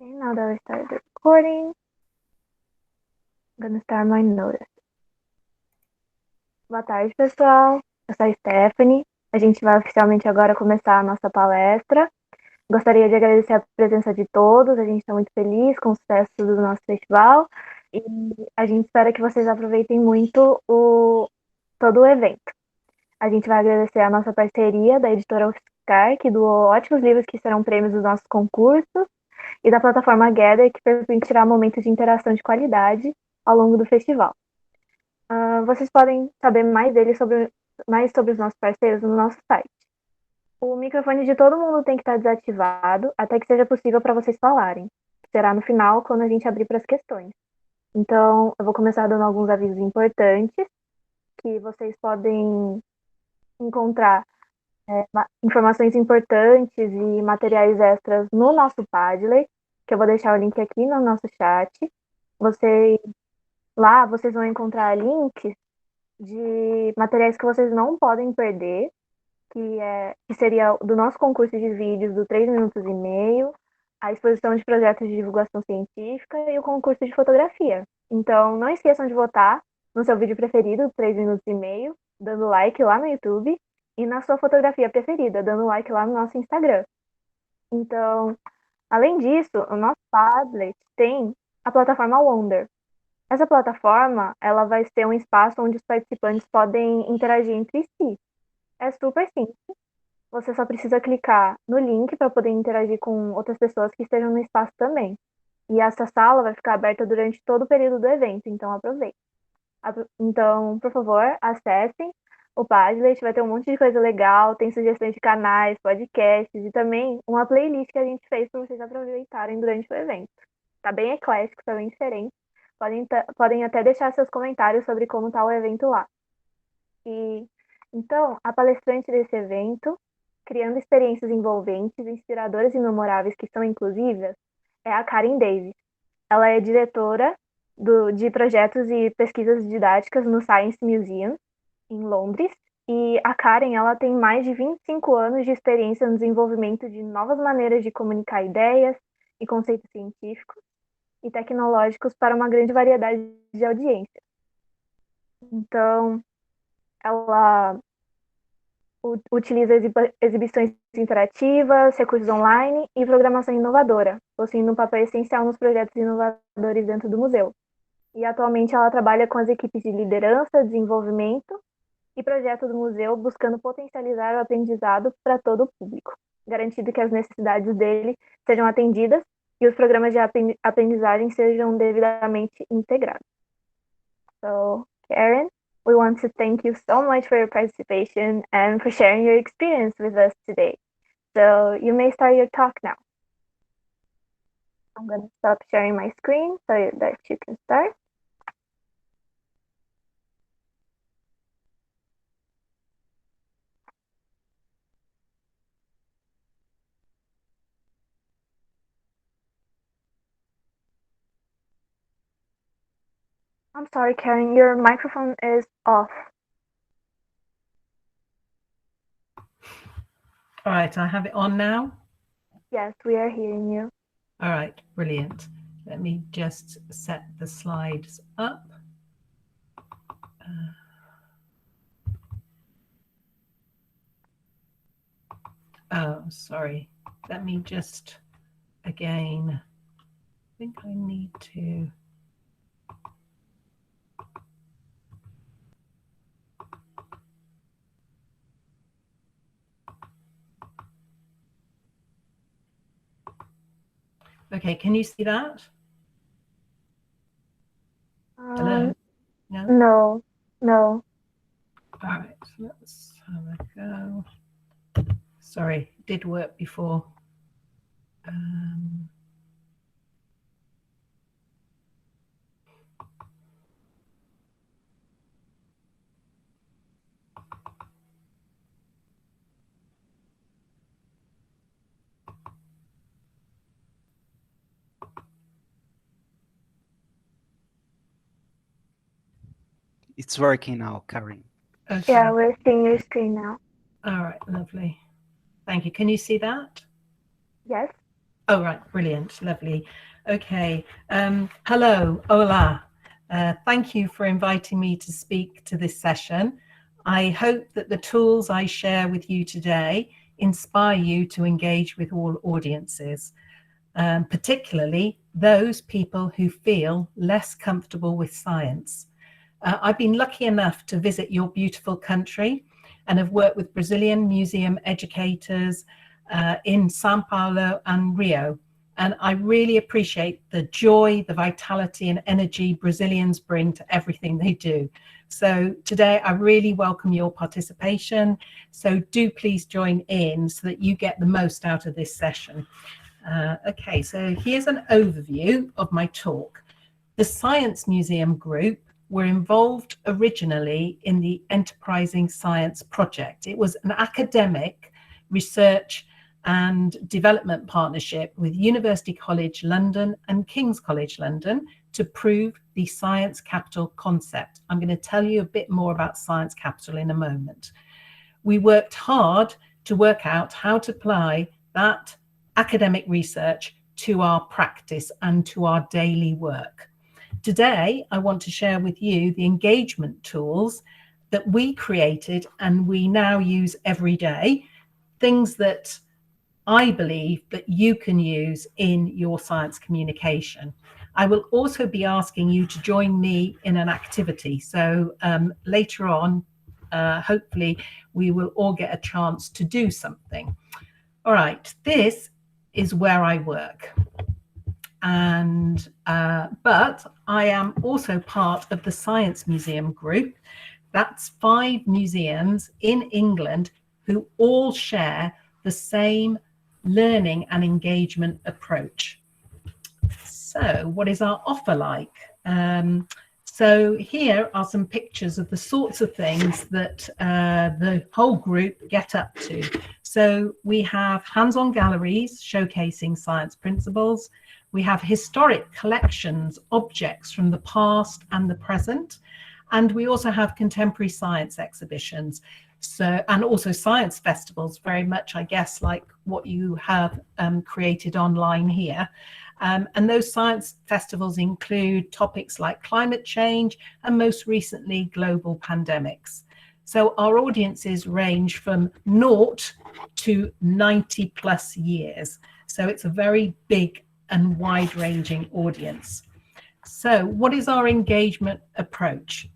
Okay, now that I started the recording, I'm gonna start my notice. Boa tarde, pessoal. Eu sou a Stephanie. A gente vai oficialmente agora começar a nossa palestra. Gostaria de agradecer a presença de todos. A gente está muito feliz com o sucesso do nosso festival e a gente espera que vocês aproveitem muito todo o evento. A gente vai agradecer a nossa parceria da editora UFSCar, que doou ótimos livros que serão prêmios dos nossos concursos, e da plataforma Gather, que permitirá momentos de interação de qualidade ao longo do festival. Vocês podem saber mais sobre os nossos parceiros no nosso site. O microfone de todo mundo tem que estar desativado até que seja possível para vocês falarem. Será no final, quando a gente abrir para as questões. Então, eu vou começar dando alguns avisos importantes, que vocês podem encontrar informações importantes e materiais extras no nosso Padlet, que eu vou deixar o link aqui no nosso chat. Lá vocês vão encontrar links de materiais que vocês não podem perder, que seria do nosso concurso de vídeos do 3 minutos e meio, a exposição de projetos de divulgação científica e o concurso de fotografia. Então, não esqueçam de votar no seu vídeo preferido, 3 minutos e meio, dando like lá no YouTube, e na sua fotografia preferida, dando like lá no nosso Instagram. Então, além disso, o nosso Padlet tem a plataforma Wonder. Essa plataforma, ela vai ser um espaço onde os participantes podem interagir entre si. É super simples. Você só precisa clicar no link para poder interagir com outras pessoas que estejam no espaço também. E essa sala vai ficar aberta durante todo o período do evento, então aproveite. Então, por favor, acessem o Padlet, vai ter um monte de coisa legal, tem sugestões de canais, podcasts e também uma playlist que a gente fez para vocês aproveitarem durante o evento. Tá bem eclético, tá bem diferente. Podem até deixar seus comentários sobre como está o evento lá. Então, a palestrante desse evento, criando experiências envolventes, inspiradoras e memoráveis que são inclusivas, é a Davies. Ela é diretora de projetos e pesquisas didáticas no Science Museum, em Londres, e a Karen ela tem mais de 25 anos de experiência no desenvolvimento de novas maneiras de comunicar ideias e conceitos científicos e tecnológicos para uma grande variedade de audiências. Então, ela utiliza exibições interativas, recursos online e programação inovadora, possuindo um papel essencial nos projetos inovadores dentro do museu. E atualmente ela trabalha com as equipes de liderança, desenvolvimento e projeto do museu, buscando potencializar o aprendizado para todo o público, garantindo que as necessidades dele sejam atendidas e os programas de aprendizagem sejam devidamente integrados. So, Karen, we want to thank you so much for your participation and for sharing your experience with us today. So you may start your talk now. I'm going to stop sharing my screen so that you can start. I'm sorry, Karen, your microphone is off. All right, I have it on now. Yes, we are hearing you. All right, brilliant. Let me just set the slides up. Oh, sorry. Let me just, again, I think I need to. Okay, can you see that? Hello? No. All right, let's have a go. Sorry, it did work before. It's working now, Karen. Okay. Yeah, we're seeing your screen now. All right, lovely. Thank you. Can you see that? Yes. Oh, right. Brilliant. Lovely. Okay. Hello. Hola. Thank you for inviting me to speak to this session. I hope that the tools I share with you today inspire you to engage with all audiences, particularly those people who feel less comfortable with science. I've been lucky enough to visit your beautiful country and have worked with Brazilian museum educators in Sao Paulo and Rio. And I really appreciate the joy, the vitality and energy Brazilians bring to everything they do. So today I really welcome your participation. So do please join in so that you get the most out of this session. Okay, so here's an overview of my talk. The Science Museum Group were involved originally in the Enterprising Science Project. It was an academic research and development partnership with University College London and King's College London to prove the science capital concept. I'm going to tell you a bit more about science capital in a moment. We worked hard to work out how to apply that academic research to our practice and to our daily work. Today, I want to share with you the engagement tools that we created and we now use every day, things that I believe that you can use in your science communication. I will also be asking you to join me in an activity. So later on, hopefully we will all get a chance to do something. All right, this is where I work. And but I am also part of the Science Museum Group. That's 5 museums in England who all share the same learning and engagement approach. So what is our offer like? So here are some pictures of the sorts of things that the whole group get up to. So we have hands-on galleries showcasing science principles. We have historic collections, objects from the past and the present. And we also have contemporary science exhibitions. So, and also science festivals, very much, I guess, like what you have created online here. And those science festivals include topics like climate change and most recently global pandemics. So our audiences range from 0 to 90 plus years. So it's a very big and wide-ranging audience. So what is our engagement approach?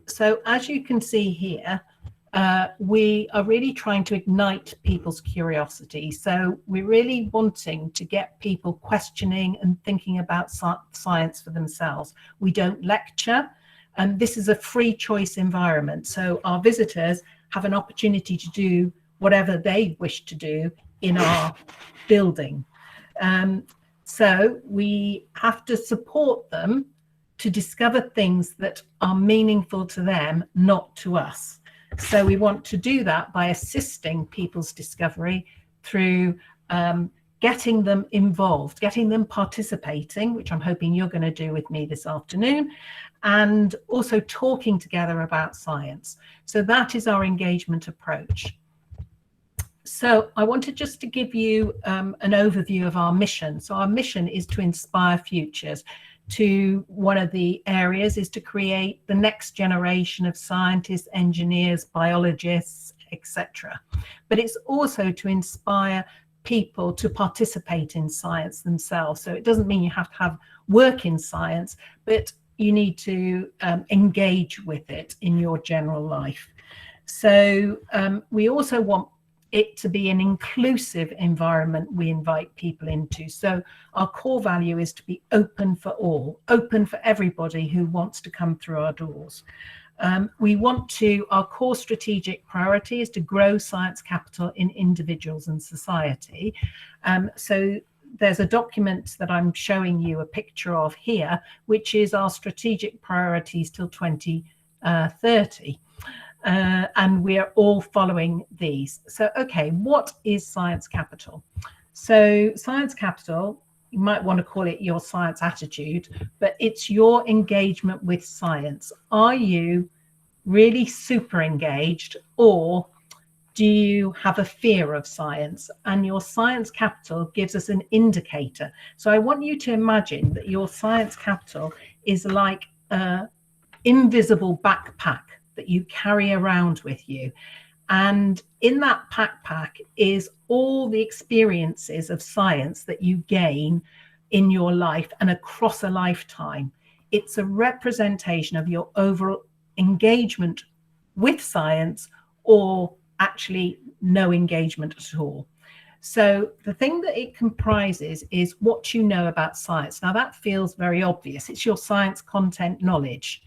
So as you can see here, we are really trying to ignite people's curiosity. So we're really wanting to get people questioning and thinking about science for themselves. We don't lecture, and this is a free choice environment. So our visitors have an opportunity to do whatever they wish to do in our building. So we have to support them to discover things that are meaningful to them, not to us. So we want to do that by assisting people's discovery through getting them involved, getting them participating, which I'm hoping you're going to do with me this afternoon, and also talking together about science. So that is our engagement approach. So I wanted just to give you an overview of our mission. So our mission is to inspire futures. One of the areas is to create the next generation of scientists, engineers, biologists, etc. But it's also to inspire people to participate in science themselves. So it doesn't mean you have to have work in science, but you need to engage with it in your general life. So we also want it to be an inclusive environment we invite people into. So our core value is to be open for all, open for everybody who wants to come through our doors. Our core strategic priority is to grow science capital in individuals and society. So there's a document that I'm showing you a picture of here, which is our strategic priorities till 2030. And we are all following these. So, okay, what is science capital? So science capital, you might want to call it your science attitude, but it's your engagement with science. Are you really super engaged, or Do you have a fear of science? And your science capital gives us an indicator. So I want you to imagine that your science capital is like an invisible backpack that you carry around with you. And in that backpack is all the experiences of science that you gain in your life and across a lifetime. It's a representation of your overall engagement with science, or actually no engagement at all. So the thing that it comprises is what you know about science. Now that feels very obvious. It's your science content knowledge,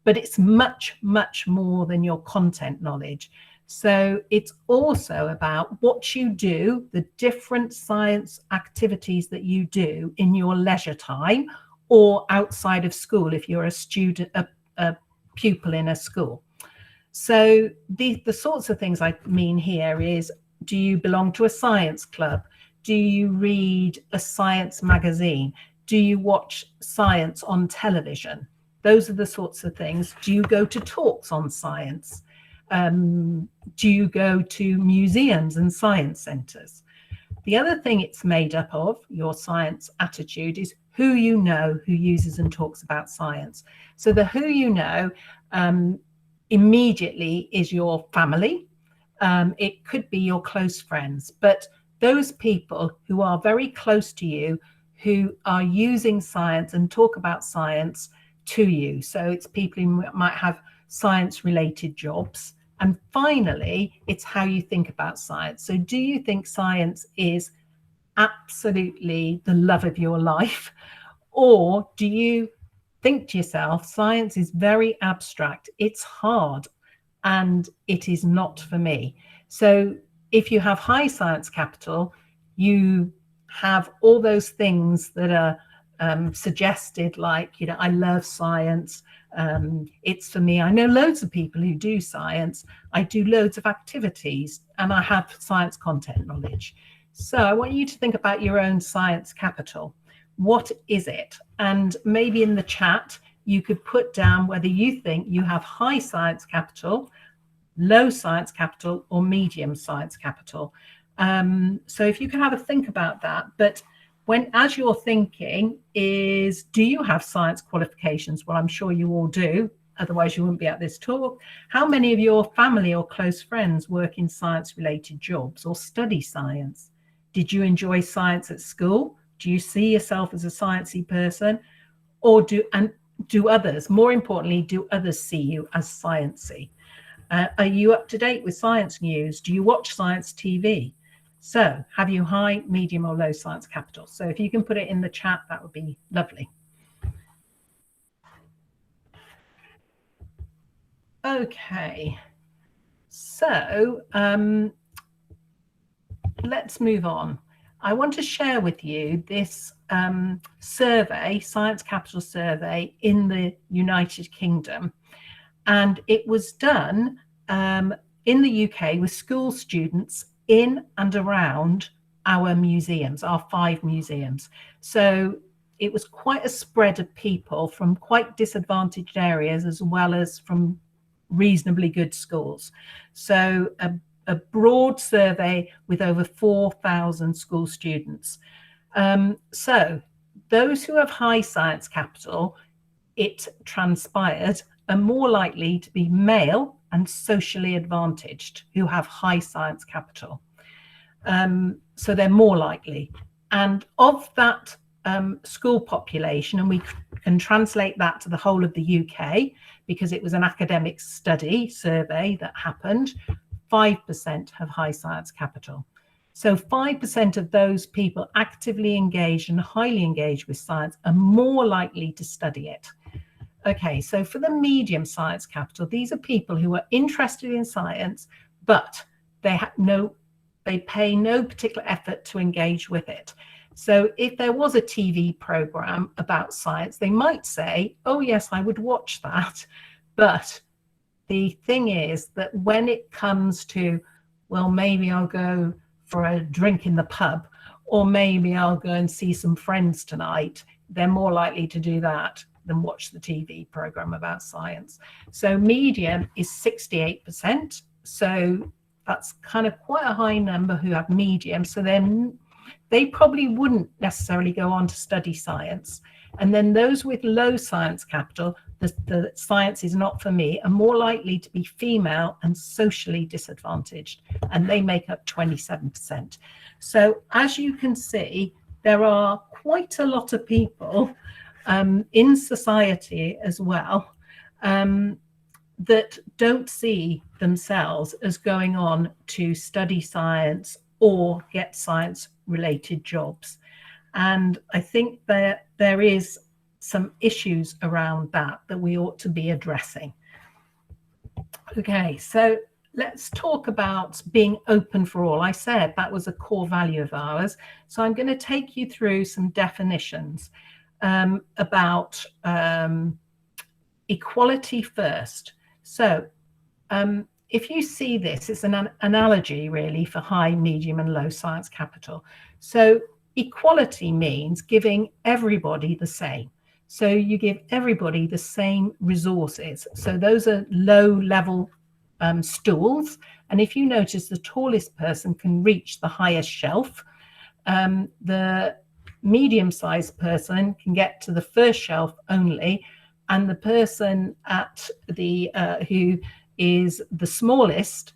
but it's much, much more than your content knowledge. So it's also about what you do, the different science activities that you do in your leisure time or outside of school if you're a student, a pupil in a school. So the sorts of things I mean here is, do you belong to a science club? Do you read a science magazine? Do you watch science on television? Those are the sorts of things. Do you go to talks on science? Do you go to museums and science centres? The other thing it's made up of, your science attitude, is who you know who uses and talks about science. So the who you know immediately is your family. It could be your close friends, but those people who are very close to you, who are using science and talk about science to you. So it's people who might have science related jobs. And finally, it's how you think about science. So do you think science is absolutely the love of your life? Or do you think to yourself, science is very abstract, it's hard, and it is not for me? So if you have high science capital, you have all those things that are suggested, like, you know, I love science, it's for me. I know loads of people who do science, I do loads of activities, and I have science content knowledge. So I want you to think about your own science capital. What is it? And maybe in the chat, you could put down whether you think you have high science capital, low science capital, or medium science capital. So if you can have a think about that. But as you're thinking is, do you have science qualifications? Well, I'm sure you all do. Otherwise you wouldn't be at this talk. How many of your family or close friends work in science related jobs or study science? Did you enjoy science at school? Do you see yourself as a sciencey person? Or do others, more importantly, do others see you as sciencey? Are you up to date with science news? Do you watch science TV? So have you high, medium, or low science capital? So if you can put it in the chat, that would be lovely. Okay, so let's move on. I want to share with you this survey, Science Capital Survey in the United Kingdom. And it was done in the UK with school students in and around our museums, our 5 museums. So it was quite a spread of people from quite disadvantaged areas as well as from reasonably good schools. So a broad survey with over 4,000 school students. So those who have high science capital, it transpired, are more likely to be male and socially advantaged who have high science capital. So they're more likely. And of that school population, and we can translate that to the whole of the UK because it was an academic study survey that happened, 5% have high science capital. So 5% of those people actively engaged and highly engaged with science are more likely to study it. Okay, so for the medium science capital, these are people who are interested in science, but they pay no particular effort to engage with it. So if there was a TV program about science, they might say, oh yes, I would watch that. But the thing is that when it comes to, well, maybe I'll go for a drink in the pub, or maybe I'll go and see some friends tonight, they're more likely to do that than watch the TV program about science. So medium is 68%. So That's kind of quite a high number who have medium. So then they probably wouldn't necessarily go on to study science. And then those with low science capital, the science is not for me, are more likely to be female and socially disadvantaged, and they make up 27%. So as you can see, there are quite a lot of people in society as well that don't see themselves as going on to study science or get science related jobs. And I think that there is some issues around that we ought to be addressing. Okay, so let's talk about being open for all. I said that was a core value of ours. So I'm going to take you through some definitions about equality first. So if you see this, it's an analogy really for high, medium and low science capital. So equality means giving everybody the same. So you give everybody the same resources. So those are low level stools. And if you notice, the tallest person can reach the highest shelf. The medium-sized person can get to the first shelf only. And the person at the who is the smallest,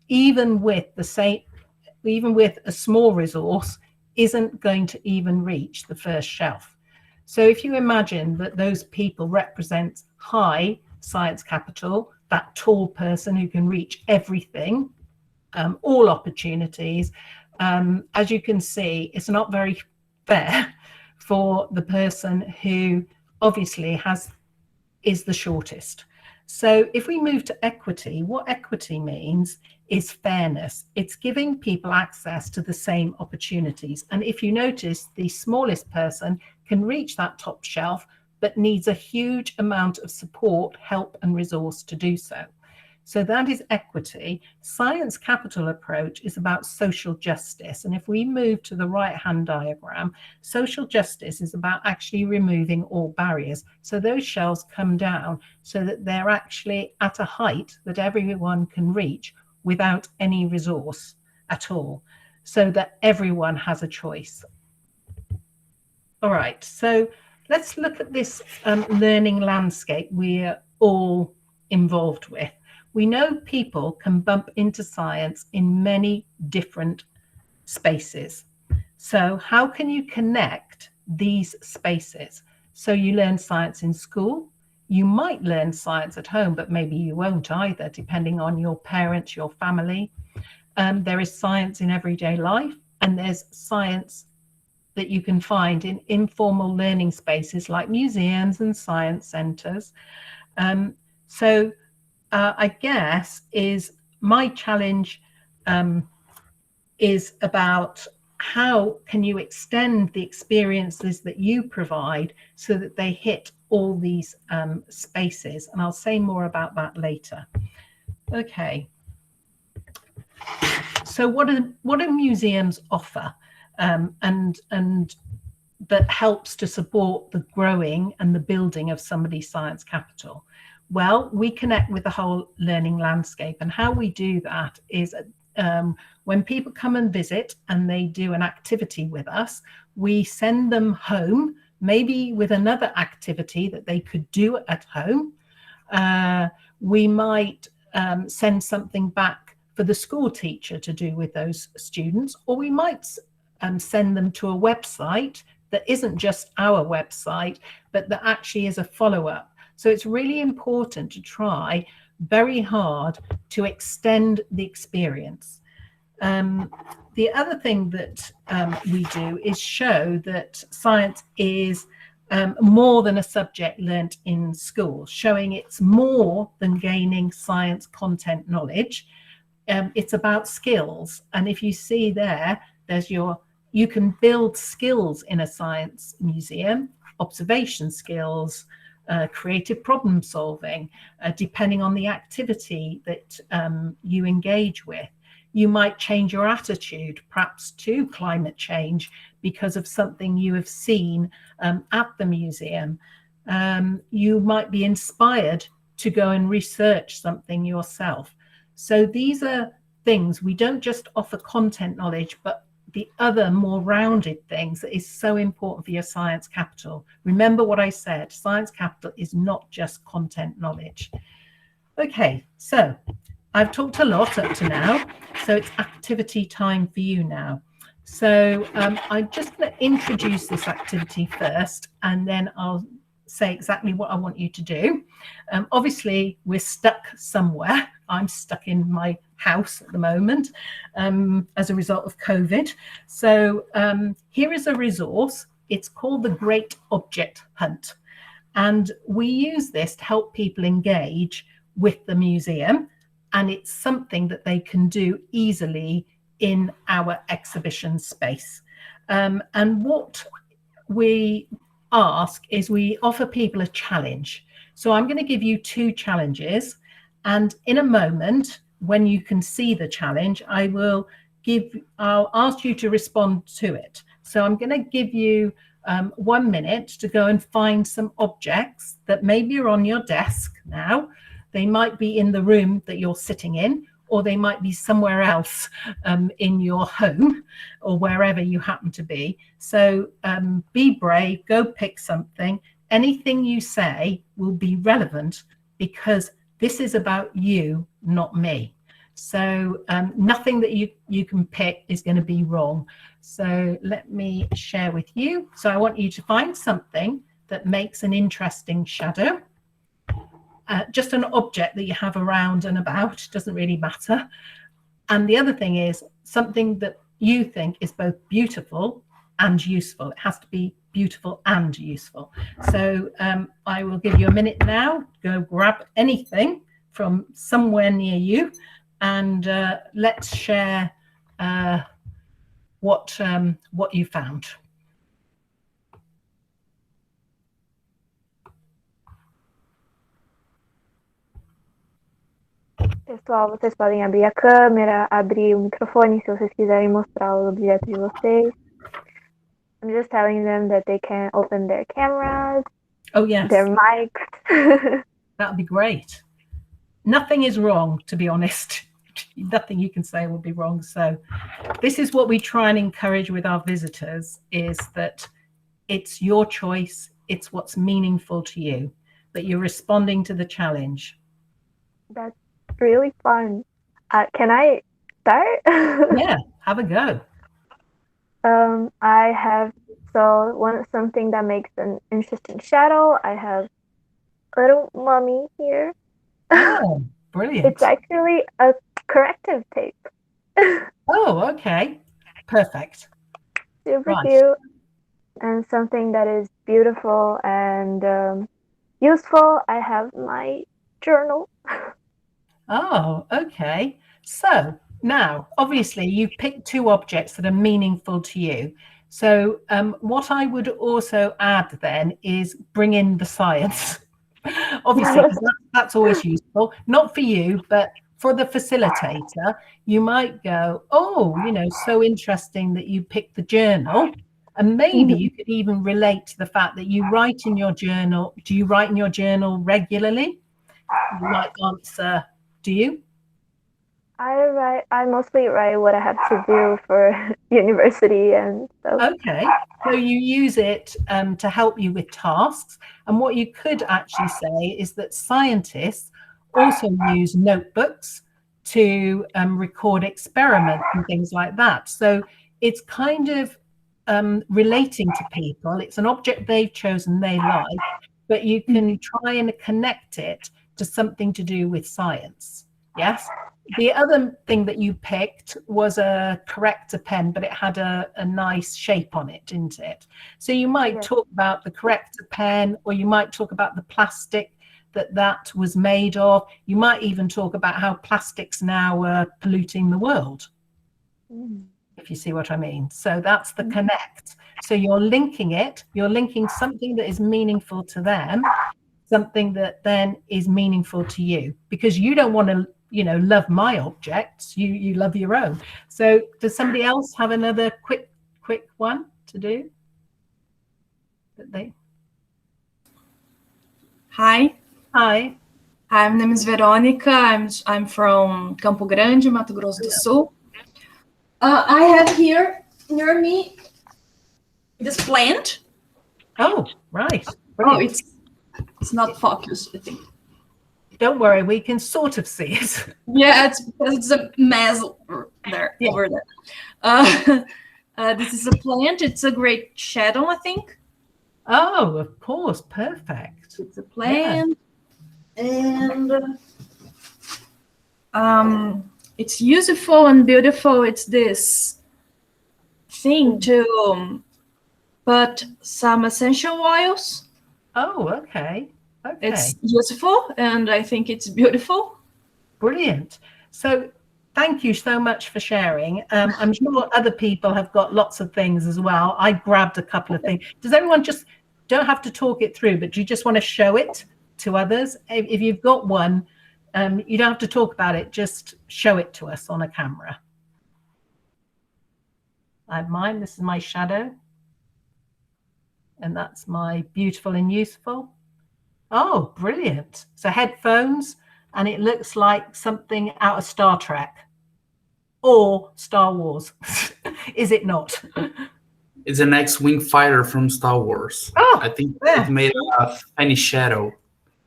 even with a small resource, isn't going to even reach the first shelf. So if you imagine that those people represent high science capital, that tall person who can reach everything, all opportunities, as you can see, it's not very fair for the person who obviously is the shortest. So if we move to equity, what equity means is fairness. It's giving people access to the same opportunities. And if you notice, the smallest person can reach that top shelf, but needs a huge amount of support, help and resource to do so. So that is equity. Science capital approach is about social justice. And if we move to the right-hand diagram, social justice is about actually removing all barriers. So those shelves come down so that they're actually at a height that everyone can reach without any resource at all, so that everyone has a choice. All right, so let's look at this learning landscape we're all involved with. We know people can bump into science in many different spaces. So how can you connect these spaces? So you learn science in school. You might learn science at home, but maybe you won't either, depending on your parents, your family. There is science in everyday life, and there's science that you can find in informal learning spaces like museums and science centres. I guess my challenge is about how can you extend the experiences that you provide so that they hit all these spaces, and I'll say more about that later. Okay. So what do museums offer and that helps to support the growing and the building of somebody's science capital? Well, we connect with the whole learning landscape, and how we do that is when people come and visit and they do an activity with us, we send them home, maybe with another activity that they could do at home. We might send something back for the school teacher to do with those students, or we might send them to a website that isn't just our website, but that actually is a follow-up. So it's really important to try very hard to extend the experience. The other thing that we do is show that science is more than a subject learnt in school, showing it's more than gaining science content knowledge. It's about skills. And if you see you can build skills in a science museum, observation skills, creative problem solving, depending on the activity that you engage with. You might change your attitude, perhaps to climate change, because of something you have seen at the museum. You might be inspired to go and research something yourself. So these are things. We don't just offer content knowledge, but the other more rounded things that is so important for your science capital. Remember what I said, science capital is not just content knowledge. Okay, so I've talked a lot up to now, so it's activity time for you now. So I'm just going to introduce this activity first, and then I'll say exactly what I want you to do. Obviously, we're stuck somewhere. I'm stuck in my house at the moment as a result of COVID. So here is a resource. It's called the Great Object Hunt. And we use this to help people engage with the museum. And it's something that they can do easily in our exhibition space. And what we ask is we offer people a challenge. So I'm going to give you 2 challenges, and in a moment when you can see the challenge, I'll ask you to respond to it. So I'm going to give you 1 minute to go and find some objects that maybe are on your desk now. They might be in the room that you're sitting in, or they might be somewhere else in your home or wherever you happen to be. So be brave, go pick something. Anything you say will be relevant because this is about you, not me. So nothing that you can pick is going to be wrong. So let me share with you. So I want you to find something that makes an interesting shadow. Just an object that you have around and about, doesn't really matter. And the other thing is something that you think is both beautiful and useful. It has to be beautiful and useful. So I will give you a minute now. Go grab anything from somewhere near you, and let's share what you found. Pessoal, vocês podem abrir a câmera, abrir o microfone se vocês quiserem mostrar o objeto de vocês. I'm just telling them that they can open their cameras, oh yes, their mics. That'd be great. Nothing is wrong, to be honest. Nothing you can say will be wrong. So this is what we try and encourage with our visitors, is that it's your choice, it's what's meaningful to you, that you're responding to the challenge. That's really fun. Can I start? Yeah, have a go. I have something that makes an interesting shadow. I have a little mummy here. Oh, brilliant. It's actually a corrective tape. Oh, okay. Perfect. Super cute. And something that is beautiful and useful. I have my journal. Oh, okay. So now, obviously, you've picked 2 objects that are meaningful to you. So what I would also add then is bring in the science. Obviously, that's always useful, not for you, but for the facilitator. You might go, oh, so interesting that you picked the journal. And maybe you could even relate to the fact that you write in your journal. Do you write in your journal regularly? You might answer, do you? I mostly write what I have to do for university and stuff. Okay, so you use it to help you with tasks. And what you could actually say is that scientists also use notebooks to record experiments and things like that. So it's kind of relating to people. It's an object they've chosen, they like, but you can try and connect it to something to do with science. Yes. The other thing that you picked was a corrector pen, but it had a nice shape on it, didn't it? So you might talk about the corrector pen, or you might talk about the plastic that was made of. You might even talk about how plastics now are polluting the world, if you see what I mean. So that's the connect. So you're linking it, you're linking something that is meaningful to them, something that then is meaningful to you, because you don't want to love my objects, you love your own. So does somebody else have another quick one to do? Hi. Hi, my name is Veronica. I'm from Campo Grande, Mato Grosso do Sul. I have here near me this plant. Oh, right. Brilliant. Oh, it's not focused, I think. Don't worry, we can sort of see it. Yeah, it's because it's a mess there, yeah. Over there. This is a plant. It's a great shadow, I think. Oh, of course. Perfect. It's a plant. Yeah. And it's useful and beautiful. It's this thing to put some essential oils. Oh, okay. Okay. It's useful and I think it's beautiful. Brilliant. So thank you so much for sharing. I'm sure other people have got lots of things as well. I grabbed a couple of things. Does everyone just, don't have to talk it through, but do you just want to show it to others? If you've got one, you don't have to talk about it, just show it to us on a camera. I have mine, this is my shadow. And that's my beautiful and useful. Oh, brilliant. So headphones, and it looks like something out of Star Trek or Star Wars. Is it not? It's an X-Wing fighter from Star Wars. Oh, I think there. it's made of any shadow.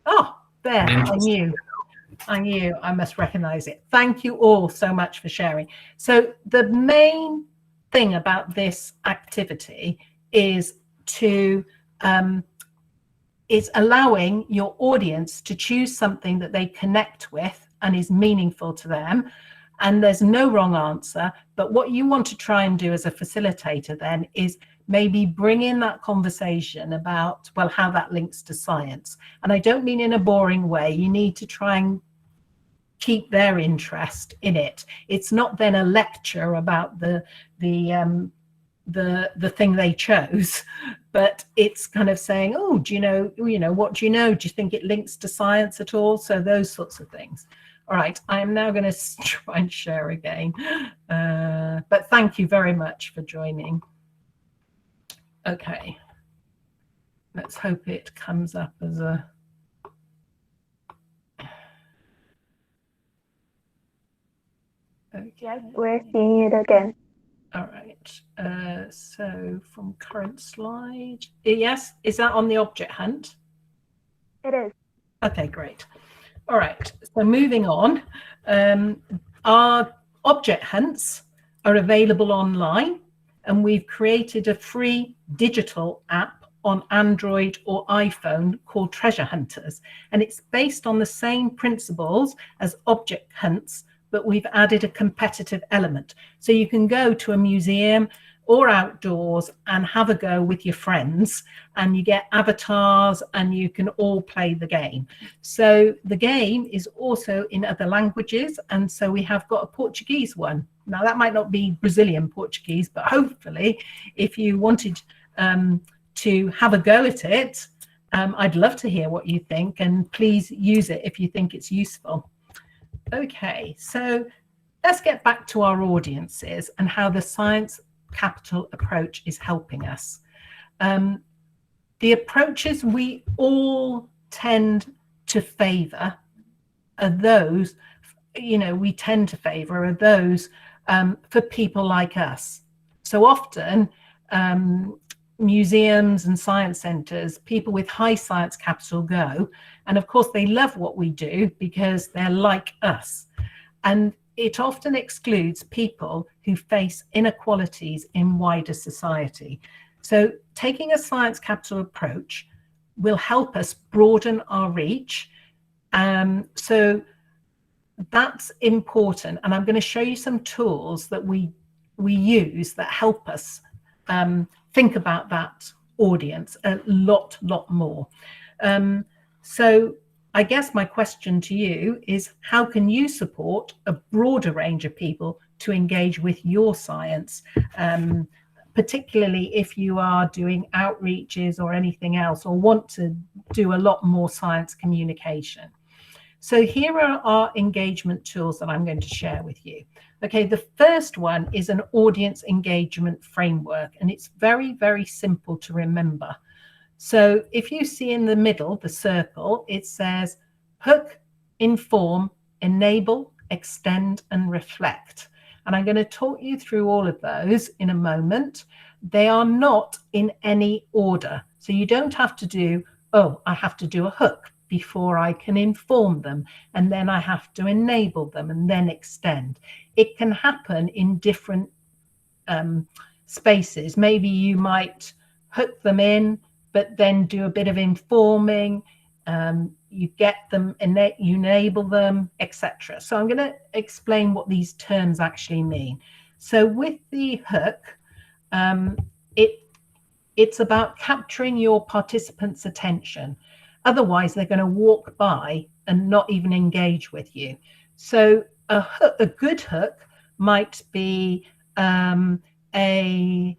Oh, there, I knew. I must recognize it. Thank you all so much for sharing. So the main thing about this activity is to is allowing your audience to choose something that they connect with and is meaningful to them. And there's no wrong answer, but what you want to try and do as a facilitator then is maybe bring in that conversation about, well, how that links to science. And I don't mean in a boring way. You need to try and keep their interest in it. It's not then a lecture about the thing they chose, but it's kind of saying, oh, do you know, what do you know? Do you think it links to science at all? So those sorts of things. All right, I am now going to try and share again, but thank you very much for joining. Okay, let's hope it comes up as a... Okay. Yes, we're seeing it again. All right, so from current slide, yes, is that on the object hunt? It is. Okay, great. All right, so moving on, our object hunts are available online, and we've created a free digital app on Android or iPhone called Treasure Hunters, and it's based on the same principles as object hunts, but we've added a competitive element. So you can go to a museum or outdoors and have a go with your friends, and you get avatars and you can all play the game. So the game is also in other languages, and so we have got a Portuguese one. Now that might not be Brazilian Portuguese, but hopefully if you wanted to have a go at it, I'd love to hear what you think, and please use it if you think it's useful. Okay, so let's get back to our audiences and how the science capital approach is helping us. The approaches we all tend to favor are those, we tend to favor are those for people like us. So often, museums and science centers, people with high science capital go, and of course they love what we do because they're like us. And it often excludes people who face inequalities in wider society. So taking a science capital approach will help us broaden our reach. So that's important. And I'm going to show you some tools that we use that help us think about that audience a lot more. So I guess my question to you is, how can you support a broader range of people to engage with your science, particularly if you are doing outreaches or anything else, or want to do a lot more science communication? So here are our engagement tools that I'm going to share with you. Okay, the first one is an audience engagement framework, and it's very simple to remember. So if you see in the middle, the circle, it says hook, inform, enable, extend, and reflect. And I'm going to talk you through all of those in a moment. They are not in any order. So you don't have to do, oh, I have to do a hook before I can inform them, and then I have to enable them and then extend. It can happen in different spaces. Maybe you might hook them in, but then do a bit of informing, you get them, you enable them, etc. So I'm going to explain what these terms actually mean. So with the hook, it's about capturing your participants' attention. Otherwise, they're going to walk by and not even engage with you. So a good hook might be a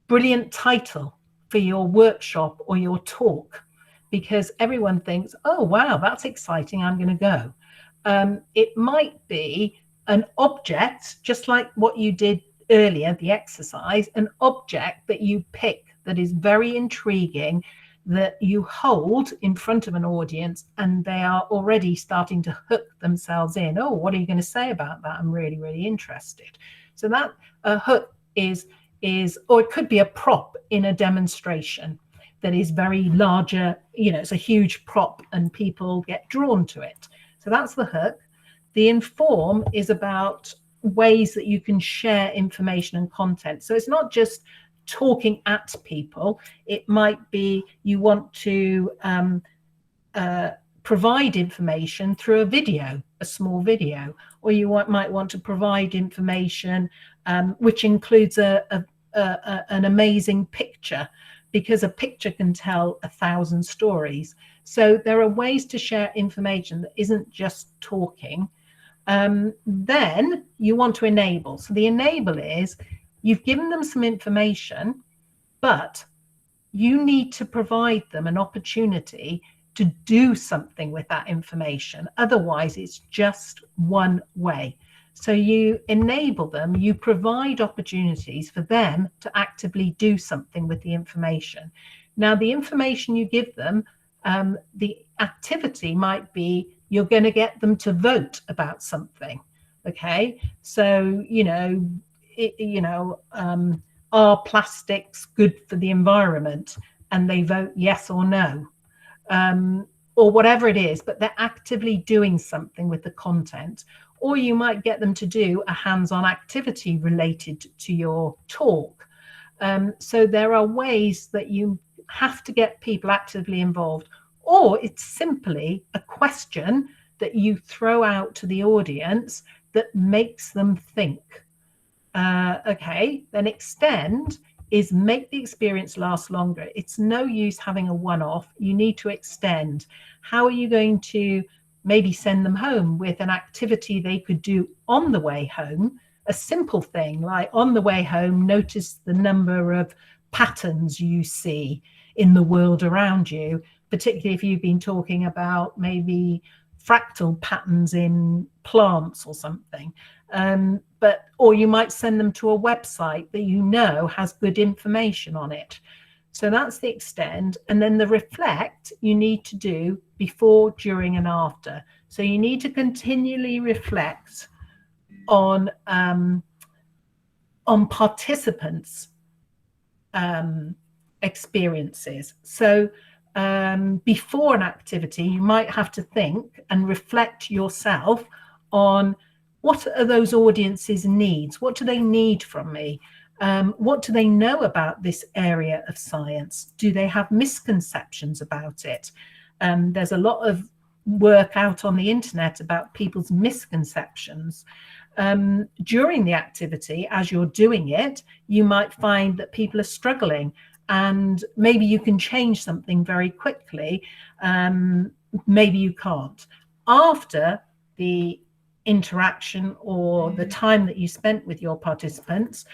brilliant title for your workshop or your talk, because everyone thinks, oh, wow, that's exciting, I'm going to go. It might be an object, just like what you did earlier, the exercise, an object that you pick that is very intriguing, that you hold in front of an audience, and they are already starting to hook themselves in. Oh, what are you going to say about that? I'm really, really interested. So that a hook is, or it could be a prop in a demonstration that is very larger, you know, it's a huge prop and people get drawn to it. So that's the hook. The inform is about ways that you can share information and content. So it's not just talking at people. It might be you want to provide information through a video, a small video, or you might want to provide information which includes an amazing picture, because a picture can tell 1,000 stories. So there are ways to share information that isn't just talking. Then you want to enable. So the enable is you've given them some information, but you need to provide them an opportunity to do something with that information. Otherwise, it's just one way. So you enable them, you provide opportunities for them to actively do something with the information. Now, the information you give them, the activity might be you're going to get them to vote about something. Okay, so are plastics good for the environment? And they vote yes or no, or whatever it is, but they're actively doing something with the content. Or you might get them to do a hands-on activity related to your talk. So there are ways that you have to get people actively involved, or it's simply a question that you throw out to the audience that makes them think. Okay, then extend is make the experience last longer. It's no use having a one-off. You need to extend. How are you going to maybe send them home with an activity they could do on the way home? A simple thing like on the way home, notice the number of patterns you see in the world around you, particularly if you've been talking about maybe fractal patterns in plants or something. Or you might send them to a website that you know has good information on it. So that's the extend. And then the reflect you need to do before, during, and after. So you need to continually reflect on participants' experiences. So before an activity, you might have to think and reflect yourself on what are those audiences' needs? What do they need from me? What do they know about this area of science? Do they have misconceptions about it? There's a lot of work out on the internet about people's misconceptions. During the activity, as you're doing it, you might find that people are struggling, and maybe you can change something very quickly. Maybe you can't. After the interaction or the time that you spent with your participants,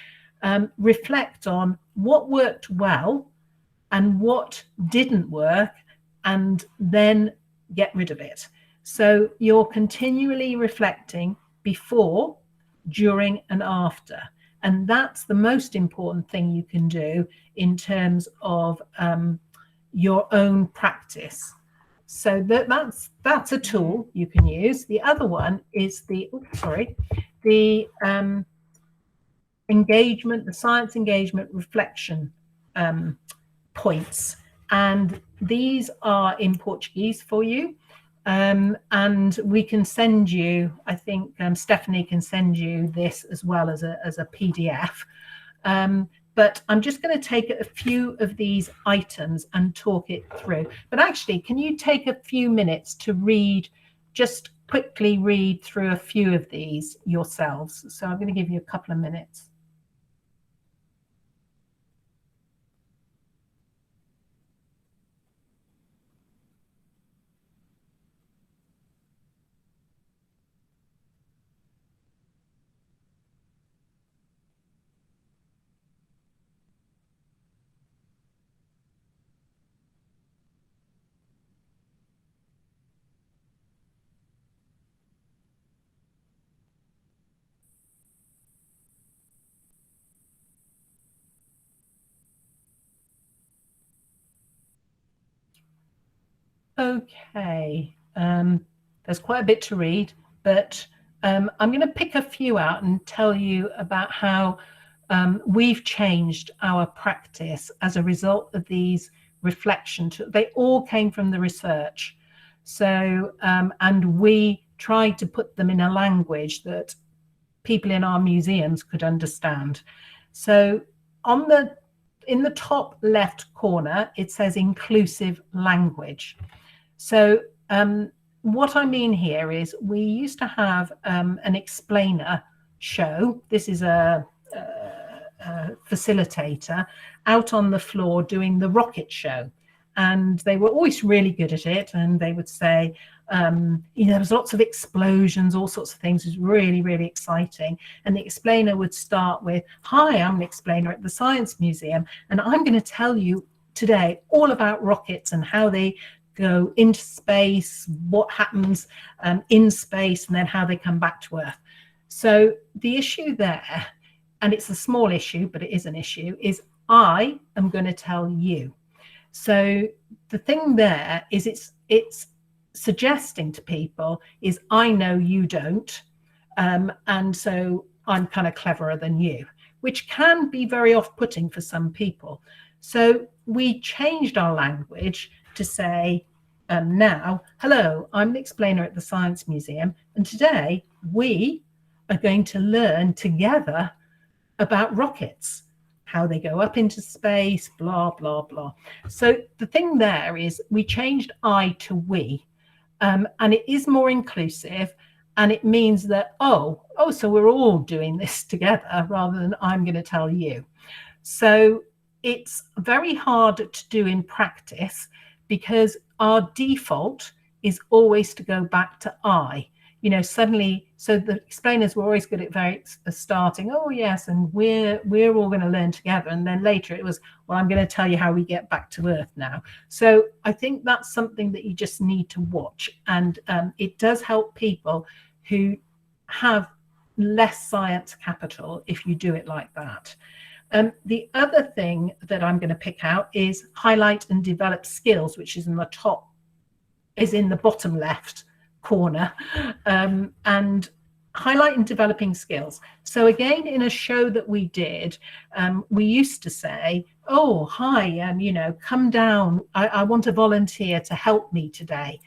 reflect on what worked well and what didn't work, and then get rid of it. So you're continually reflecting before, during, and after. And that's the most important thing you can do in terms of your own practice. So that's a tool you can use. The other one is the engagement, the science engagement reflection points, and these are in Portuguese for you. And we can send you, I think Stephanie can send you this as well as a PDF. But I'm just going to take a few of these items and talk it through. But actually, can you take a few minutes to read, just quickly read through a few of these yourselves? So I'm going to give you a couple of minutes. Okay, there's quite a bit to read, but I'm going to pick a few out and tell you about how we've changed our practice as a result of these reflections. They all came from the research. So, and we tried to put them in a language that people in our museums could understand. So in the top left corner, it says inclusive language. So what I mean here is we used to have an explainer show. This is a facilitator out on the floor doing the rocket show. And they were always really good at it. And they would say, there was lots of explosions, all sorts of things. It was really, really exciting. And the explainer would start with, hi, I'm an explainer at the Science Museum, and I'm going to tell you today all about rockets and how they go into space, what happens in space, and then how they come back to Earth. So the issue there, and it's a small issue, but it is an issue, is I am going to tell you. So the thing there is it's suggesting to people is I know you don't, and so I'm kind of cleverer than you, which can be very off-putting for some people. So we changed our language to say, now, hello, I'm the explainer at the Science Museum, and today we are going to learn together about rockets, how they go up into space, blah, blah, blah. So the thing there is we changed I to we, and it is more inclusive, and it means that, so we're all doing this together rather than I'm going to tell you. So it's very hard to do in practice because our default is always to go back to I. Suddenly, so the explainers were always good at starting, oh yes, and we're all going to learn together, and then later it was, well, I'm going to tell you how we get back to Earth now. So I think that's something that you just need to watch, and it does help people who have less science capital if you do it like that. The other thing that I'm going to pick out is highlight and develop skills, which is in the bottom left corner, and highlight and developing skills. So again, in a show that we did, we used to say, oh, hi, come down. I want a volunteer to help me today.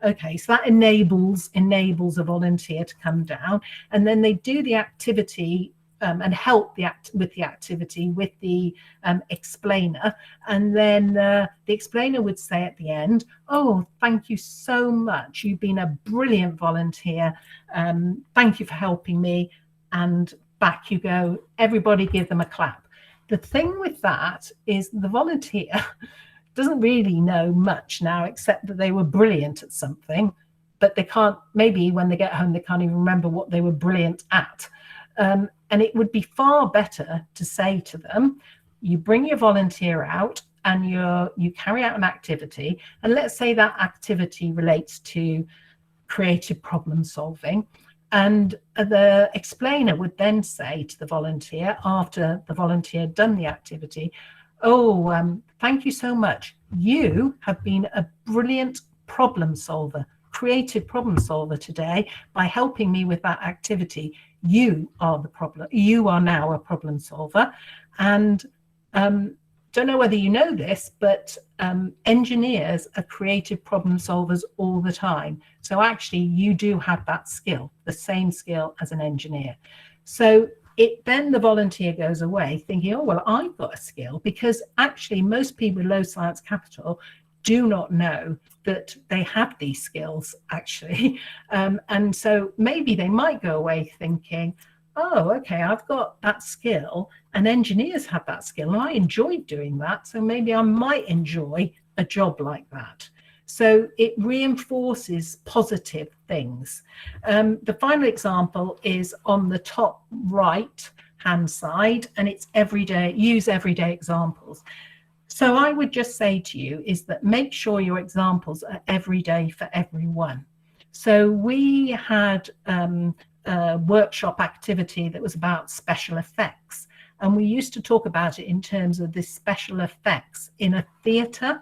Okay, so that enables a volunteer to come down, and then they do the activity and help with the activity with the explainer, and then the explainer would say at the end, oh, thank you so much, you've been a brilliant volunteer, thank you for helping me, and back you go. Everybody give them a clap. The thing with that is the volunteer doesn't really know much now except that they were brilliant at something, but they can't, maybe when they get home they can't even remember what they were brilliant at. And it would be far better to say to them, you bring your volunteer out and you carry out an activity, and let's say that activity relates to creative problem solving, and the explainer would then say to the volunteer, after the volunteer had done the activity, oh, thank you so much, you have been a brilliant problem solver, creative problem solver today. By helping me with that activity, you are the problem. You are now a problem solver. And don't know whether you know this, but engineers are creative problem solvers all the time. So actually you do have that skill, the same skill as an engineer. So then the volunteer goes away thinking, oh, well, I've got a skill, because actually most people with low science capital do not know that they have these skills actually. And so maybe they might go away thinking, oh, okay, I've got that skill, and engineers have that skill, and I enjoyed doing that, so maybe I might enjoy a job like that. So it reinforces positive things. The final example is on the top right hand side, and it's use everyday examples. So I would just say to you is that make sure your examples are everyday for everyone. So we had a workshop activity that was about special effects, and we used to talk about it in terms of the special effects in a theatre,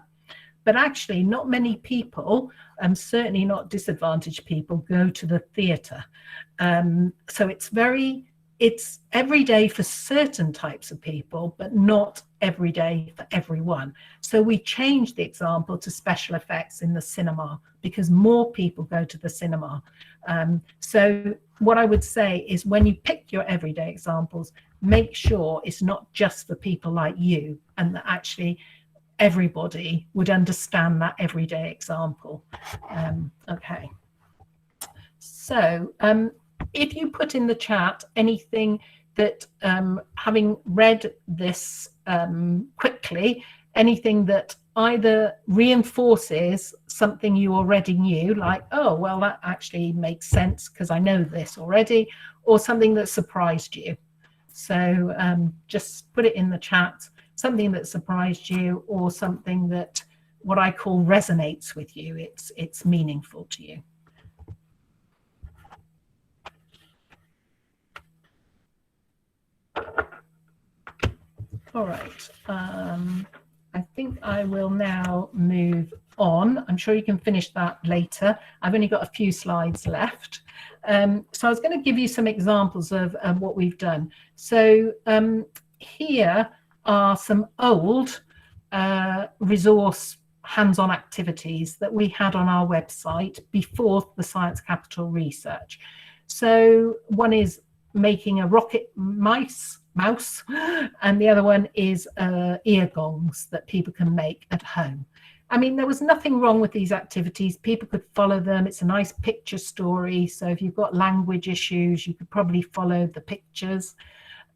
but actually not many people, certainly not disadvantaged people, go to the theatre. So it's every day for certain types of people, but not every day for everyone. So we changed the example to special effects in the cinema, because more people go to the cinema. So what I would say is, when you pick your everyday examples, make sure it's not just for people like you, and that actually everybody would understand that everyday example. Okay. So if you put in the chat anything that, having read this quickly, anything that either reinforces something you already knew, like, oh, well, that actually makes sense because I know this already, or something that surprised you. So just put it in the chat, something that surprised you, or something that, what I call, resonates with you. It's meaningful to you. All right. I think I will now move on. I'm sure you can finish that later. I've only got a few slides left. So I was going to give you some examples of what we've done. So here are some old resource hands-on activities that we had on our website before the Science Capital research. So one is making a rocket mouse, and the other one is ear gongs that people can make at home. I mean, there was nothing wrong with these activities. People could follow them. It's a nice picture story. So if you've got language issues, you could probably follow the pictures.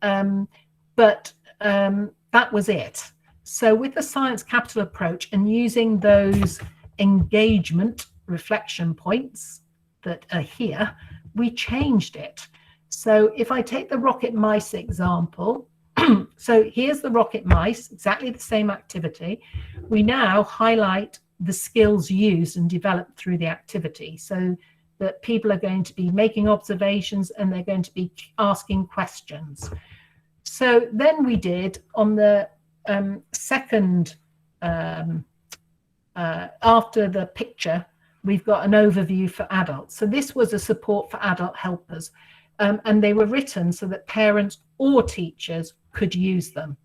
But that was it. So with the Science Capital approach and using those engagement reflection points that are here, we changed it. So if I take the rocket mice example, so here's the rocket mice, exactly the same activity. We now highlight the skills used and developed through the activity, so that people are going to be making observations and they're going to be asking questions. So then we did on the second, after the picture, we've got an overview for adults. So this was a support for adult helpers. And they were written so that parents or teachers could use them.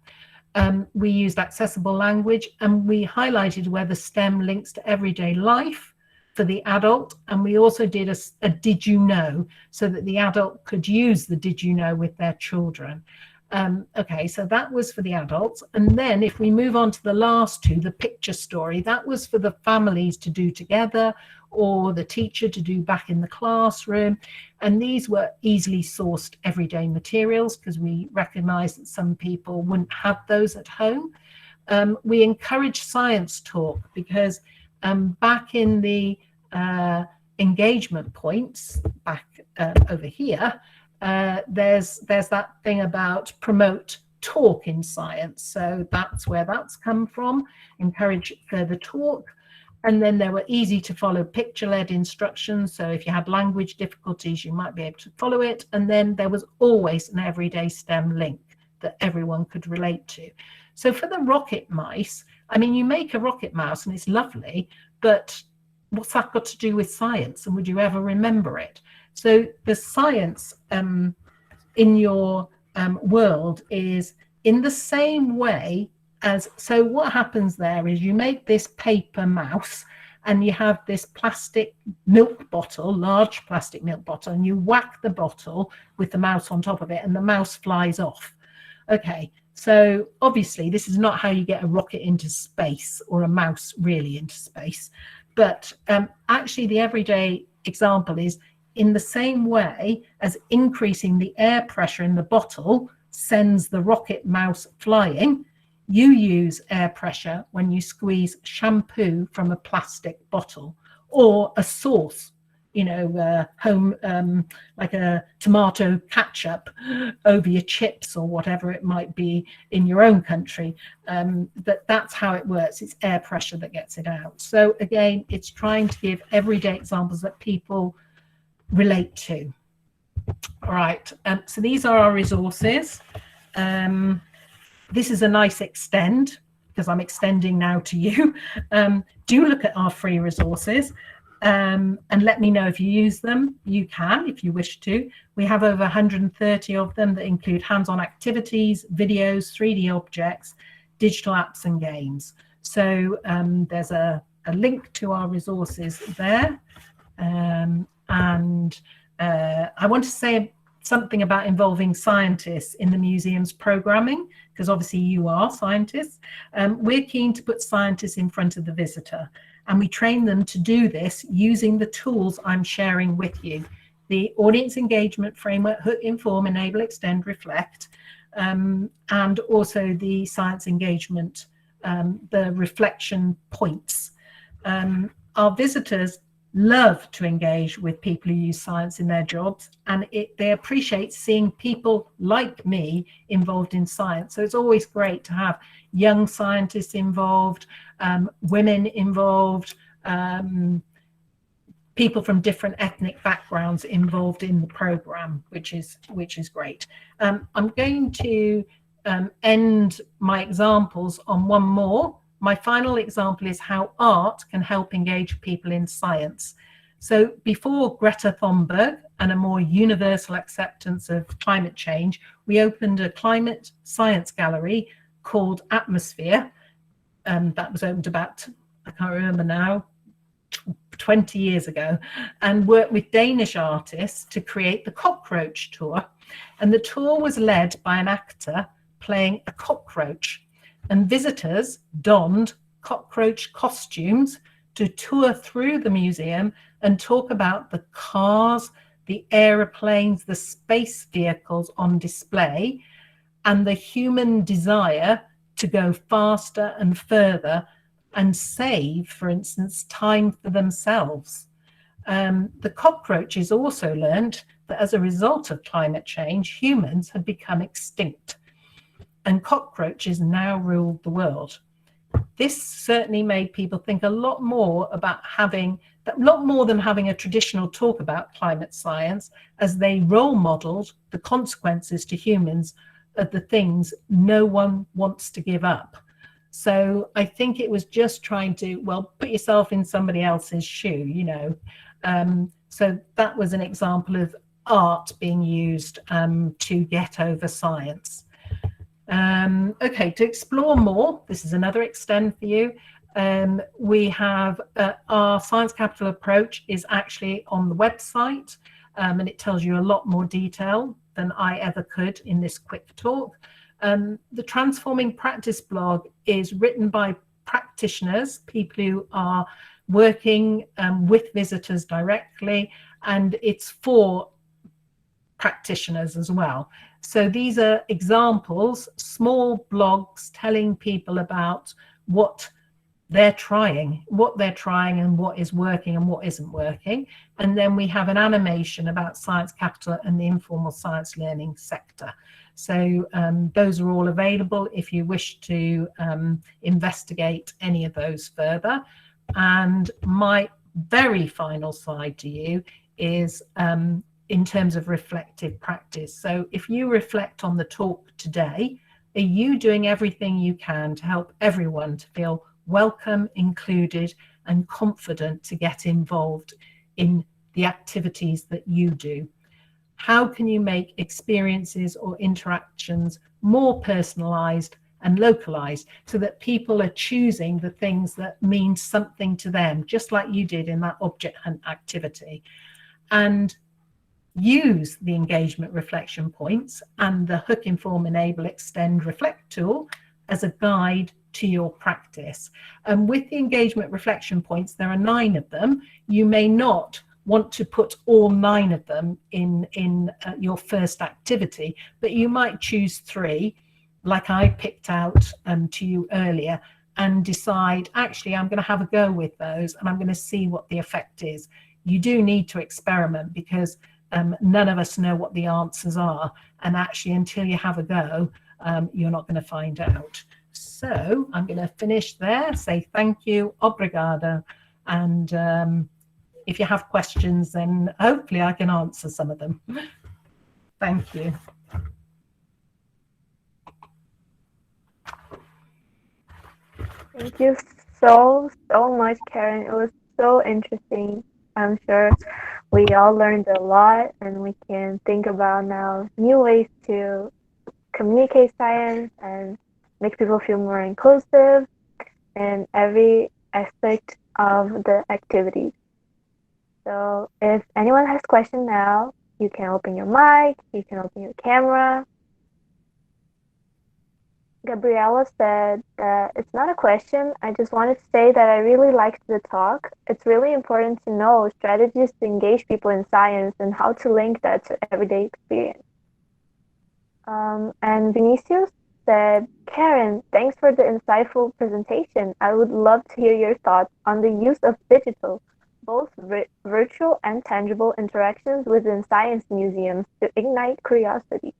We used accessible language, and we highlighted where the STEM links to everyday life for the adult. And we also did a did you know, so that the adult could use the did you know with their children. Okay, so that was for the adults. And then if we move on to the last two, the picture story, that was for the families to do together, or the teacher to do back in the classroom. And these were easily sourced everyday materials, because we recognized that some people wouldn't have those at home. We encourage science talk, because back in the engagement points, back over here, there's that thing about promote talk in science. So that's where that's come from, encourage further talk. And then there were easy to follow picture-led instructions. So if you had language difficulties, you might be able to follow it. And then there was always an everyday STEM link that everyone could relate to. So for the rocket mice, I mean, you make a rocket mouse and it's lovely, but what's that got to do with science? And would you ever remember it? So the science in your world is in the same way as, so what happens there is you make this paper mouse and you have this plastic milk bottle, large plastic milk bottle, and you whack the bottle with the mouse on top of it and the mouse flies off. Okay, so obviously this is not how you get a rocket into space or a mouse really into space. But actually the everyday example is in the same way as increasing the air pressure in the bottle sends the rocket mouse flying, you use air pressure when you squeeze shampoo from a plastic bottle or a sauce, you know, home, like a tomato ketchup over your chips or whatever it might be in your own country. That's how it works. It's air pressure that gets it out. So again, it's trying to give everyday examples that people relate to. All right, so these are our resources. This is a nice extend, because I'm extending now to you. Do look at our free resources and let me know if you use them. You can, if you wish to. We have over 130 of them that include hands-on activities, videos, 3D objects, digital apps and games. So there's a link to our resources there. And I want to say something about involving scientists in the museum's programming, because obviously you are scientists. We're keen to put scientists in front of the visitor, and we train them to do this using the tools I'm sharing with you. The audience engagement framework, hook, inform, enable, extend, reflect, and also the science engagement, the reflection points. Our visitors love to engage with people who use science in their jobs, and they appreciate seeing people like me involved in science. So it's always great to have young scientists involved, women involved, people from different ethnic backgrounds involved in the program, which is great. I'm going to end my examples on one more. My final example is how art can help engage people in science. So before Greta Thunberg and a more universal acceptance of climate change, we opened a climate science gallery called Atmosphere. That was opened about, I can't remember now, 20 years ago, and worked with Danish artists to create the Cockroach Tour. And the tour was led by an actor playing a cockroach. And visitors donned cockroach costumes to tour through the museum and talk about the cars, the aeroplanes, the space vehicles on display, and the human desire to go faster and further and save, for instance, time for themselves. The cockroaches also learned that as a result of climate change, humans had become extinct, and cockroaches now ruled the world. This certainly made people think a lot more about having, a lot more than having a traditional talk about climate science, as they role modeled the consequences to humans of the things no one wants to give up. So I think it was just trying to, well, put yourself in somebody else's shoe, you know. So that was an example of art being used to get over science. Okay, to explore more, this is another extend for you. We have our Science Capital approach is actually on the website, and it tells you a lot more detail than I ever could in this quick talk. The Transforming Practice blog is written by practitioners, people who are working with visitors directly, and it's for practitioners as well. So these are examples, small blogs telling people about what they're trying and what is working and what isn't working. And then we have an animation about Science Capital and the informal science learning sector. So those are all available if you wish to investigate any of those further. And my very final slide to you is in terms of reflective practice. So if you reflect on the talk today, are you doing everything you can to help everyone to feel welcome, included, and confident to get involved in the activities that you do? How can you make experiences or interactions more personalized and localized so that people are choosing the things that mean something to them, just like you did in that object hunt activity? And use the engagement reflection points and the hook, inform, enable, extend, reflect tool as a guide to your practice. And with the engagement reflection points, there are 9 of them. You may not want to put all 9 of them in your first activity, but you might choose 3, like I picked out to you earlier, and decide, actually, I'm going to have a go with those and I'm going to see what the effect is. You do need to experiment, because none of us know what the answers are, and actually until you have a go, you're not going to find out. So I'm going to finish there, say thank you, obrigado, and if you have questions, then hopefully I can answer some of them. Thank you. Thank you so much, Karen. It was so interesting. I'm sure we all learned a lot, and we can think about now new ways to communicate science and make people feel more inclusive in every aspect of the activities. So if anyone has questions now, you can open your mic, you can open your camera. Gabriella said that it's not a question. I just wanted to say that I really liked the talk. It's really important to know strategies to engage people in science and how to link that to everyday experience. And Vinicius said, Karen, thanks for the insightful presentation. I would love to hear your thoughts on the use of digital, both virtual and tangible interactions within science museums to ignite curiosity.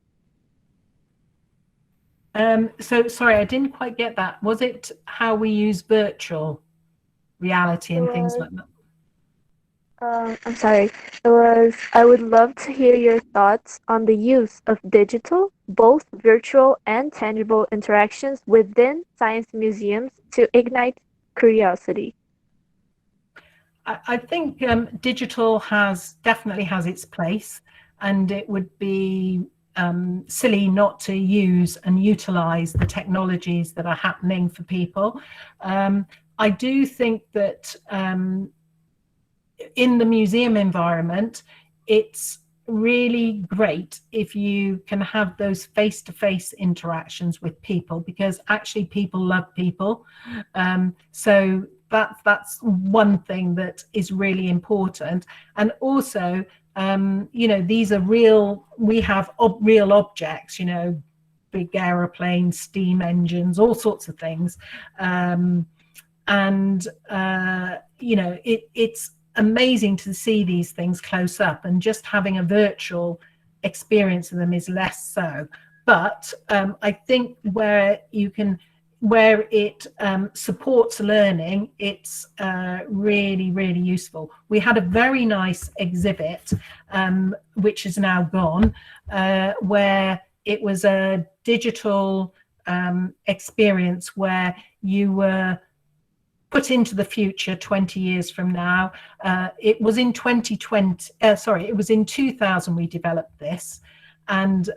So sorry, I didn't quite get that. Was it how we use virtual reality and things like that? I'm sorry. It was, I would love to hear your thoughts on the use of digital, both virtual and tangible interactions within science museums to ignite curiosity. I think digital definitely has its place, and it would be silly not to use and utilize the technologies that are happening for people. I do think that in the museum environment, it's really great if you can have those face-to-face interactions with people, because actually people love people. So that's one thing that is really important. And also, you know, these are we have real objects, you know, big aeroplanes, steam engines, all sorts of things. You know, it's amazing to see these things close up, and just having a virtual experience of them is less so. But I think where it supports learning, it's really, really useful. We had a very nice exhibit, which is now gone, where it was a digital experience where you were put into the future 20 years from now. It was in 2020, it was in 2000 we developed this, and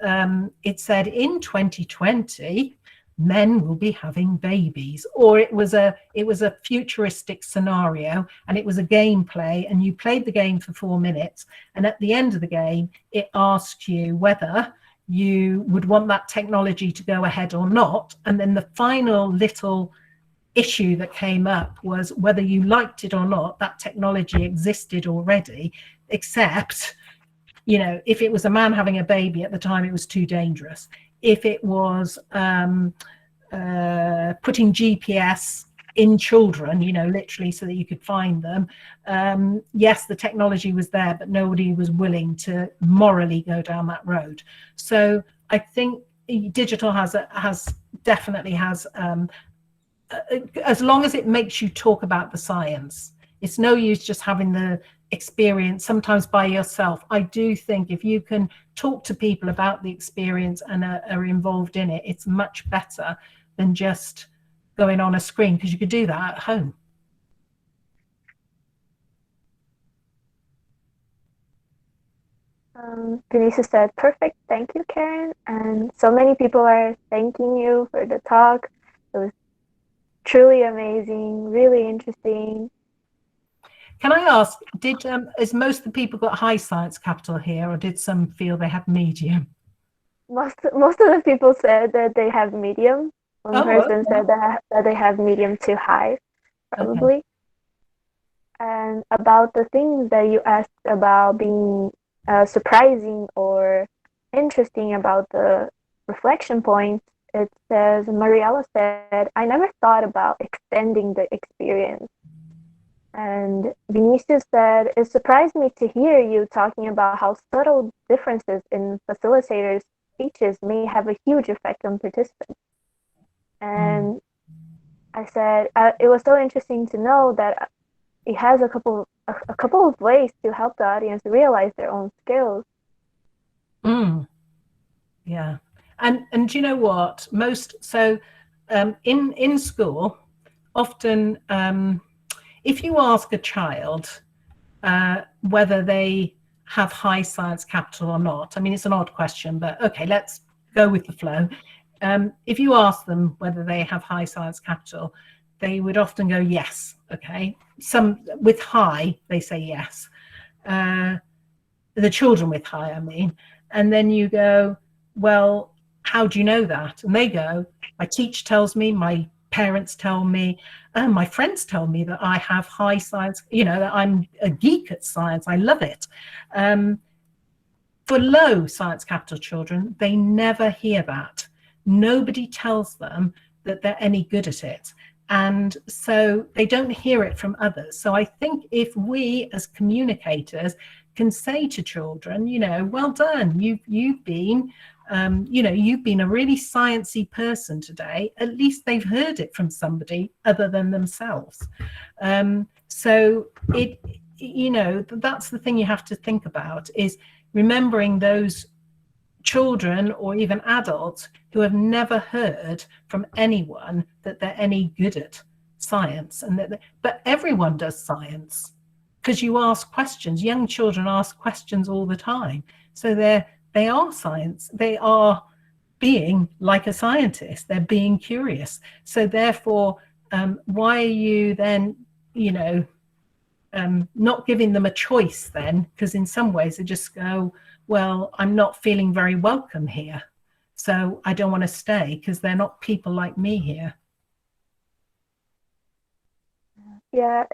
it said in 2020 men will be having babies, or it was a futuristic scenario, and it was a gameplay, and you played the game for 4 minutes, and at the end of the game it asked you whether you would want that technology to go ahead or not. And then the final little issue that came up was whether you liked it or not, that technology existed already, except, you know, if it was a man having a baby at the time, it was too dangerous. If it was putting GPS in children, you know, literally so that you could find them, yes, the technology was there, but nobody was willing to morally go down that road. So I think digital definitely has as long as it makes you talk about the science. It's no use just having the experience sometimes by yourself. I do think if you can talk to people about the experience and are involved in it, it's much better than just going on a screen, because you could do that at home. Denise said, perfect, thank you, Karen. And so many people are thanking you for the talk. It was truly amazing, really interesting. Can I ask, is most of the people got high science capital here, or did some feel they had medium? Most of the people said that they have medium. One person said that they have medium to high, probably. Okay. And about the things that you asked about being surprising or interesting about the reflection points, it says, Mariella said, I never thought about extending the experience. And Vinicius said, it surprised me to hear you talking about how subtle differences in facilitators' speeches may have a huge effect on participants. And I said, it was so interesting to know that it has a couple of ways to help the audience realize their own skills. Yeah. And you know what? In school, often if you ask a child whether they have high science capital or not, I mean, it's an odd question, but okay, let's go with the flow. If you ask them whether they have high science capital, they would often go yes. Okay, some with high, they say yes. The children with high, I mean. And then you go, well, how do you know that? And they go, my teacher tells me, my parents tell me, my friends tell me that I have high science, that I'm a geek at science. I love it. For low science capital children, they never hear that. Nobody tells them that they're any good at it. And so they don't hear it from others. So I think if we as communicators can say to children, well done, you've been a really sciencey person today, at least they've heard it from somebody other than themselves. So that's the thing you have to think about, is remembering those children or even adults who have never heard from anyone that they're any good at science, but everyone does science because you ask questions. Young children ask questions all the time, so they are science. They are being like a scientist. They're being curious. So therefore, why are you then, not giving them a choice then? Because in some ways they just go, well, I'm not feeling very welcome here, so I don't want to stay because they're not people like me here. Yeah,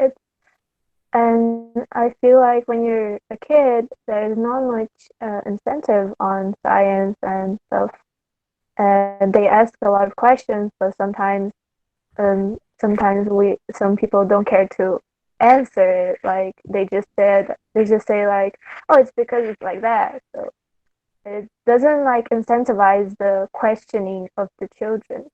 and I feel like when you're a kid, there's not much incentive on science and stuff, and they ask a lot of questions, but sometimes some people don't care to answer it. Like they just say like, oh, it's because it's like that. So it doesn't like incentivize the questioning of the children.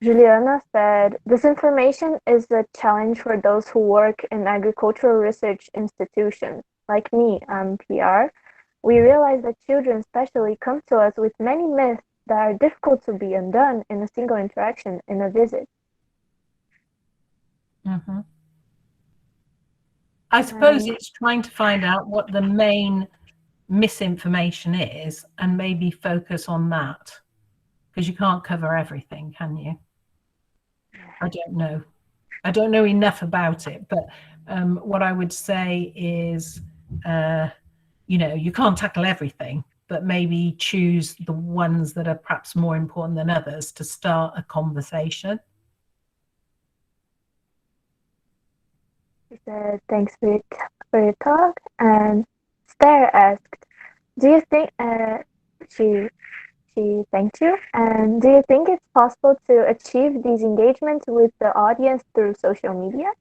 Juliana said, this information is a challenge for those who work in agricultural research institutions. Like me, I'm PR. We realize that children especially come to us with many myths that are difficult to be undone in a single interaction in a visit. I suppose it's trying to find out what the main misinformation is and maybe focus on that, because you can't cover everything, can you? I don't know enough about it, but what I would say is, you can't tackle everything, but maybe choose the ones that are perhaps more important than others to start a conversation. She said, thanks for your talk. And Stare asked, do you think, she thanked you, and do you think it's possible to achieve these engagements with the audience through social media?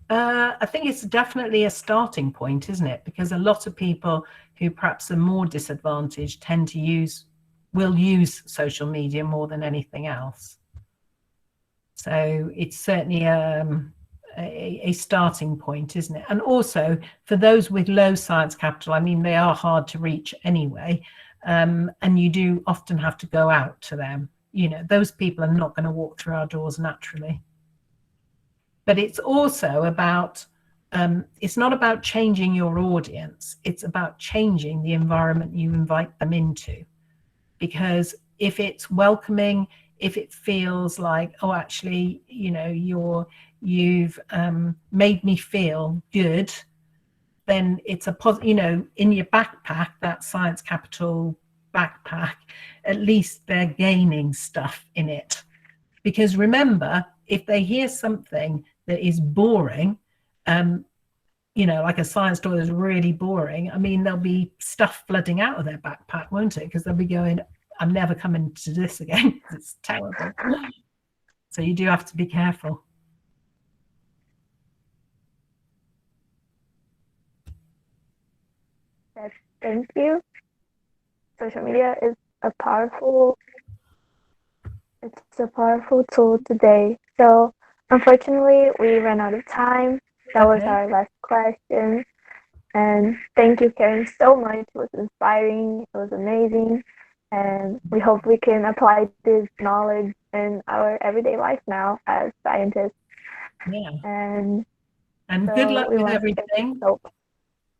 I think it's definitely a starting point, isn't it? Because a lot of people who perhaps are more disadvantaged will use social media more than anything else. So it's certainly a starting point, isn't it? And also for those with low science capital, I mean, they are hard to reach anyway. And you do often have to go out to them. Those people are not going to walk through our doors naturally. but it's also about, it's not about changing your audience, it's about changing the environment you invite them into. Because if it's welcoming, if it feels like, oh, actually, you know, you've made me feel good, then it's a positive, you know, in your backpack, that science capital backpack, at least they're gaining stuff in it. Because remember, if they hear something that is boring, you know, like a science talk is really boring, I mean, there'll be stuff flooding out of their backpack, won't it? Because they'll be going, I'm never coming to this again. It's terrible. So you do have to be careful. Yes, thank you. Social media is a powerful tool today. So unfortunately, we ran out of time. That was our last question. And thank you, Karen, so much. It was inspiring. It was amazing. And we hope we can apply this knowledge in our everyday life now as scientists. Yeah. And so good luck with everything.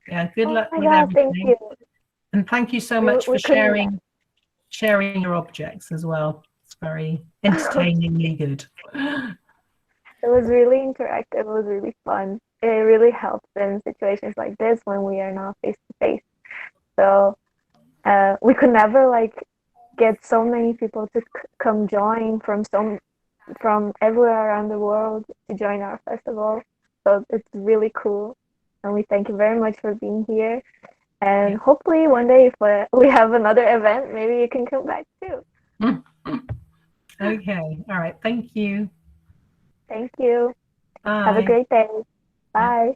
Yeah, good luck with everything. Thank you. And thank you so much for sharing your objects as well. It's very entertainingly good. It was really interactive. It was really fun. It really helps in situations like this when we are not face to face. So we could never like get so many people to come join from everywhere around the world to join our festival. So it's really cool, and we thank you very much for being here. And hopefully one day if we have another event, maybe you can come back too. Okay. All right. Thank you. Thank you. Bye. Have a great day. Bye.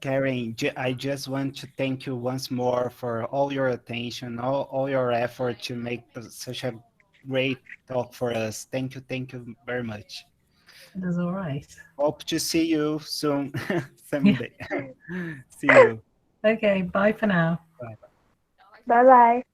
Karen, I just want to thank you once more for all your attention, all your effort to make such a great talk for us. Thank you very much. That's all right. Hope to see you soon, someday. See you. Okay, bye for now. Bye. Bye-bye.